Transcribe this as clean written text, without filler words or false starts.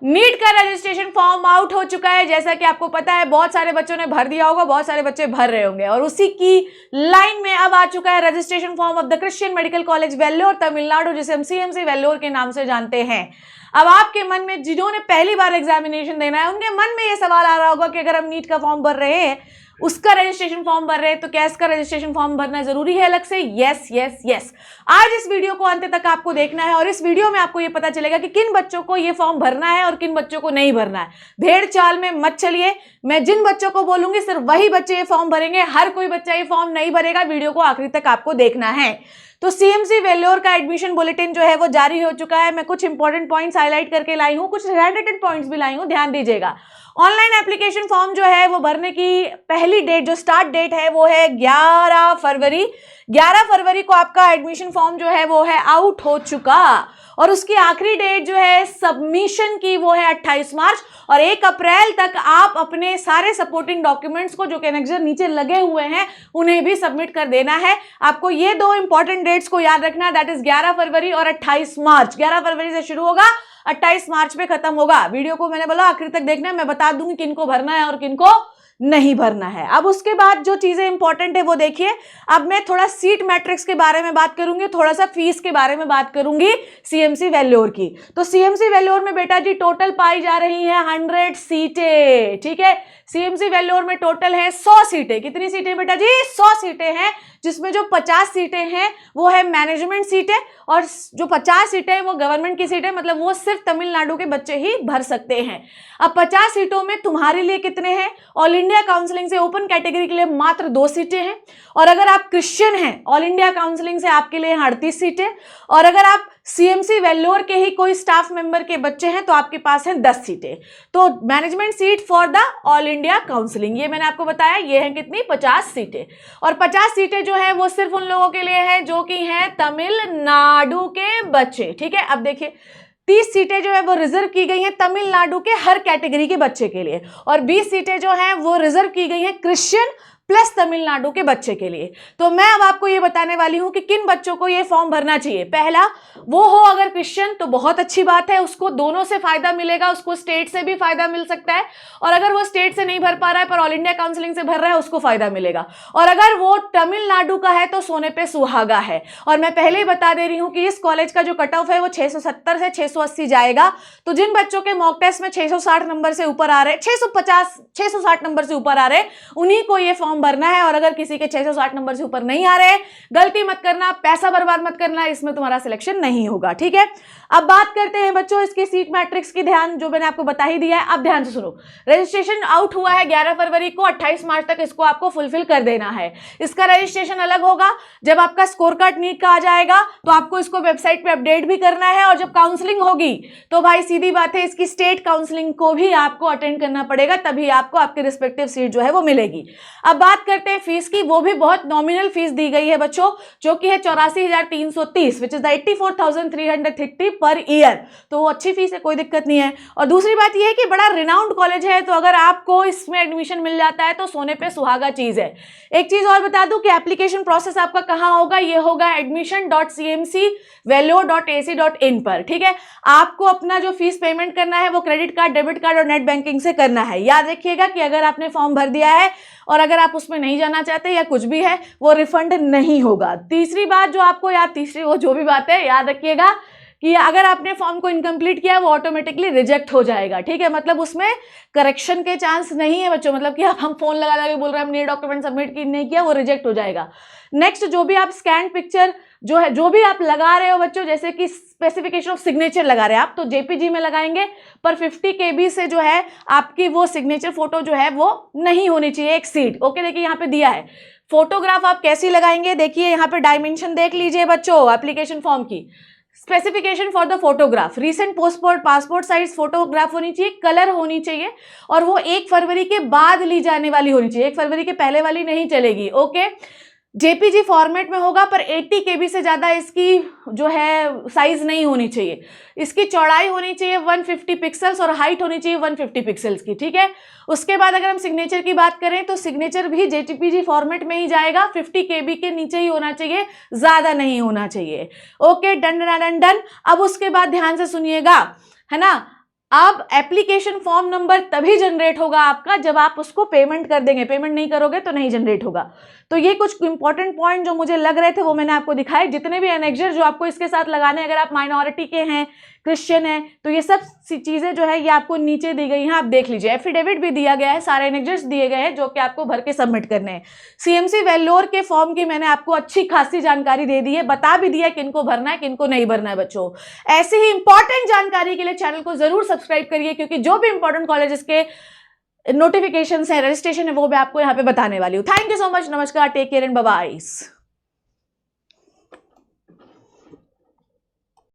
NEET का registration form out हो चुका है। जैसा कि आपको पता है बहुत सारे बच्चों ने भर दिया होगा, बहुत सारे बच्चे भर रहे होंगे, और उसी की लाइन में अब आ चुका है registration form of the Christian medical college Vellore Tamil Nadu, जिसे हम सीएमसी वेल्लोर के नाम से जानते हैं। अब आपके मन में, जिन्होंने पहली बार एग्जामिनेशन देना है, उनके मन में यह सवाल आ रहा होगा कि अगर हम नीट का फॉर्म भर रहे हैं, उसका रजिस्ट्रेशन फॉर्म भर रहे हैं, तो क्या इसका रजिस्ट्रेशन फॉर्म भरना जरूरी है अलग से? Yes yes yes. आज इस वीडियो को अंत तक आपको देखना है और इस वीडियो में आपको यह पता चलेगा कि किन बच्चों को यह फॉर्म भरना है और किन बच्चों को नहीं भरना है। भेड़ चाल में मत चलिए, मैं जिन बच्चों को बोलूंगी सिर्फ वही बच्चे ये फॉर्म भरेंगे, हर कोई बच्चा ये फॉर्म नहीं भरेगा। वीडियो को आखिरी तक आपको देखना है। तो सीएमसी वेल्लोर का एडमिशन बुलेटिन जो है वो जारी हो चुका है। मैं कुछ इंपॉर्टेंट पॉइंट्स हाईलाइट करके लाई हूं, कुछ हैंडरिटन पॉइंट्स भी लाई हूं, ध्यान दीजिएगा। ऑनलाइन एप्लीकेशन फॉर्म जो है वो भरने की पहली डेट, जो स्टार्ट डेट है, वो है 11 फरवरी। 11 फरवरी को आपका एडमिशन फॉर्म जो है वो है आउट हो चुका, और उसकी आखिरी डेट जो है सबमिशन की वो है 28 मार्च, और 1 अप्रैल तक आप अपने सारे सपोर्टिंग डॉक्यूमेंट्स को, जो कि एनेक्सर नीचे लगे हुए हैं, उन्हें भी सबमिट कर देना है। आपको ये 2 इंपॉर्टेंट डेट्स को याद रखना है, दैट इज 11 फरवरी और 28 मार्च। 11 फरवरी से शुरू होगा, 28 मार्च पे खत्म होगा। वीडियो को मैंने बोला आखिर तक देखना है, मैं बता दूंगी किनको भरना है और किनको नहीं भरना है। अब उसके बाद जो चीजें इंपॉर्टेंट है वो देखिए। अब मैं थोड़ा सीट मैट्रिक्स के बारे में बात करूंगी, थोड़ा सा फीस के बारे में बात करूंगी सीएमसी वेल्लोर की। तो सीएमसी वेल्लोर में बेटा जी टोटल पाई जा रही है 100 सीटें, ठीक है। सीएमसी वेल्लोर में टोटल है 100 सीटें। कितनी सीटें बेटा जी? 100 सीटें हैं, जिसमें जो 50 सीटें हैं वो है मैनेजमेंट सीटें, और जो 50 सीटें हैं वो गवर्नमेंट की सीटें, मतलब वो सिर्फ तमिलनाडु के बच्चे ही भर सकते हैं। अब 50 सीटों में तुम्हारे लिए कितने हैं? ऑल इंडिया काउंसलिंग से ओपन कैटेगरी के लिए मात्र 2 सीटें हैं, और अगर आप क्रिश्चियन हैं ऑल इंडिया काउंसलिंग से आपके लिए 38 सीटें, और अगर आप सीएमसी वेल्लोर के ही कोई स्टाफ मेंबर के बच्चे हैं तो आपके पास हैं 10 सीटें। तो management seat for the all India counselling, ये मैंने आपको बताया, ये है कितनी? 50 सीटें। और 50 सीटें जो है वो सिर्फ उन लोगों के लिए है जो कि हैं तमिलनाडु के बच्चे, ठीक है। अब देखिए 30 सीटें जो है वो रिजर्व की गई हैं तमिलनाडु के हर कैटेगरी के बच्चे के लिए, और 20 सीटें जो हैं वो रिजर्व की गई हैं क्रिश्चियन प्लस तमिलनाडु के बच्चे के लिए। तो मैं अब आपको ये बताने वाली हूं कि किन बच्चों को ये फॉर्म भरना चाहिए। पहला, वो हो अगर क्रिश्चियन तो बहुत अच्छी बात है, उसको दोनों से फायदा मिलेगा, उसको स्टेट से भी फायदा मिल सकता है, और अगर वो स्टेट से नहीं भर पा रहा है पर ऑल इंडिया काउंसलिंग से भर रहा है उसको फायदा मिलेगा, और अगर वो तमिलनाडु का है तो सोने पे सुहागा है। और मैं पहले ही बता दे रही हूं कि इस कॉलेज का जो कट ऑफ है वो 670 से 680 जाएगा। तो जिन बच्चों के मॉक टेस्ट में 660 नंबर से ऊपर आ रहे, 660 नंबर से ऊपर आ रहे, उन्हीं को ये फॉर्म भरना है। और अगर किसी के 660 नंबर से ऊपर नहीं आ रहे, गलती मत करना, पैसा बर्बाद मत करना, इसमें तुम्हारा सिलेक्शन नहीं होगा, ठीक है। अब बात करते हैं बच्चों इसकी सीट मैट्रिक्स की, ध्यान जो मैंने आपको बता ही दिया है। अब ध्यान से सुनो, रजिस्ट्रेशन आउट हुआ है 11 फरवरी को, 28 मार्च तक इसको आपको फुलफिल कर देना है। इसका रजिस्ट्रेशन अलग होगा जब आपका स्कोर कार्ड नीट का आ जाएगा, तो आपको इसको वेबसाइट पे अपडेट भी करना है, और जब काउंसलिंग होगी तो भाई सीधी बात है इसकी स्टेट काउंसलिंग को भी आपको अटेंड करना पड़ेगा, तभी आपको आपकी रिस्पेक्टिव सीट जो है वो मिलेगी। अब बात करते हैं फीस की, वो भी बहुत नॉमिनल फीस दी गई है बच्चों, जो कि है 84,330 विच इज 84,330 पर ईयर। तो वो अच्छी फीस है, कोई दिक्कत नहीं है। और दूसरी बात यह है कि बड़ा रिनाउंड कॉलेज है, तो अगर आपको इसमें एडमिशन मिल जाता है तो सोने पे सुहागा चीज है। एक चीज और बता दूं कि एप्लीकेशन प्रोसेस आपका कहां होगा, ये होगा admission.cmcvellore.ac.in पर, ठीक है। आपको अपना जो फीस पेमेंट करना है वो क्रेडिट कार्ड, डेबिट कार्ड और नेट बैंकिंग से करना है। याद रखिएगा कि अगर आपने फॉर्म भर दिया है और अगर आप उसमें नहीं जाना चाहते या कुछ भी है, वो रिफंड नहीं होगा। तीसरी बात जो आपको याद, तीसरी वो जो भी बात है याद रखिएगा कि अगर आपने फॉर्म को इनकम्प्लीट किया वो ऑटोमेटिकली रिजेक्ट हो जाएगा, ठीक है। मतलब उसमें करेक्शन के चांस नहीं है बच्चों, मतलब कि हम फोन लगा लगा के बोल रहे हैं हमने डॉक्यूमेंट सबमिट नहीं किया, वो रिजेक्ट हो जाएगा। नेक्स्ट, जो भी आप स्कैन पिक्चर जो है, जो भी आप लगा रहे हो बच्चों, जैसे कि स्पेसिफिकेशन ऑफ सिग्नेचर लगा रहे हैं आप, तो जेपीजी में लगाएंगे, पर 50 KB से जो है आपकी वो सिग्नेचर फोटो जो है वो नहीं होनी चाहिए, एक सीट। ओके, देखिए यहाँ पे दिया है फोटोग्राफ आप कैसी लगाएंगे, देखिए यहाँ पे डायमेंशन देख लीजिए बच्चों एप्लीकेशन फॉर्म की। Specification for the photograph, recent passport size photograph होनी चाहिए, कलर होनी चाहिए, और वो 1 फरवरी के बाद ली जाने वाली होनी चाहिए, 1 फरवरी के पहले वाली नहीं चलेगी। ओके, जेपीजी फॉर्मेट में होगा, पर 80 KB से ज़्यादा इसकी जो है साइज नहीं होनी चाहिए। इसकी चौड़ाई होनी चाहिए 150 पिक्सल्स और हाइट होनी चाहिए 150 पिक्सल्स की, ठीक है। उसके बाद अगर हम सिग्नेचर की बात करें तो सिग्नेचर भी जेपीजी फॉर्मेट में ही जाएगा, 50 KB के नीचे ही होना चाहिए, ज़्यादा नहीं होना चाहिए। Okay, done done done done. अब उसके बाद ध्यान से सुनिएगा, है ना, अब एप्लीकेशन फॉर्म नंबर तभी जनरेट होगा आपका जब आप उसको पेमेंट कर देंगे, पेमेंट नहीं करोगे तो नहीं जनरेट होगा। तो ये कुछ इंपॉर्टेंट पॉइंट जो मुझे लग रहे थे वो मैंने आपको दिखाए। जितने भी एनेक्जर जो आपको इसके साथ लगाने, अगर आप माइनॉरिटी के हैं, क्रिश्चियन है, तो ये सब चीजें जो है ये आपको नीचे दी गई हैं, आप देख लीजिए। एफिडेविट भी दिया गया है, सारे एनेक्जर्स दिए गए हैं जो कि आपको भर के सबमिट करने हैं। सीएमसी वेल्लोर के फॉर्म की मैंने आपको अच्छी खासी जानकारी दे दी है, बता भी दिया किनको भरना है किनको नहीं भरना है बच्चों। ऐसे ही इंपॉर्टेंट जानकारी के लिए चैनल को जरूर सब्सक्राइब करिए, क्योंकि जो भी इंपॉर्टेंट कॉलेजेस के नोटिफिकेशन है, रजिस्ट्रेशन है, वो मैं आपको यहाँ पे बताने वाली हूँ। थैंक यू सो मच, नमस्कार, take care and bye bye.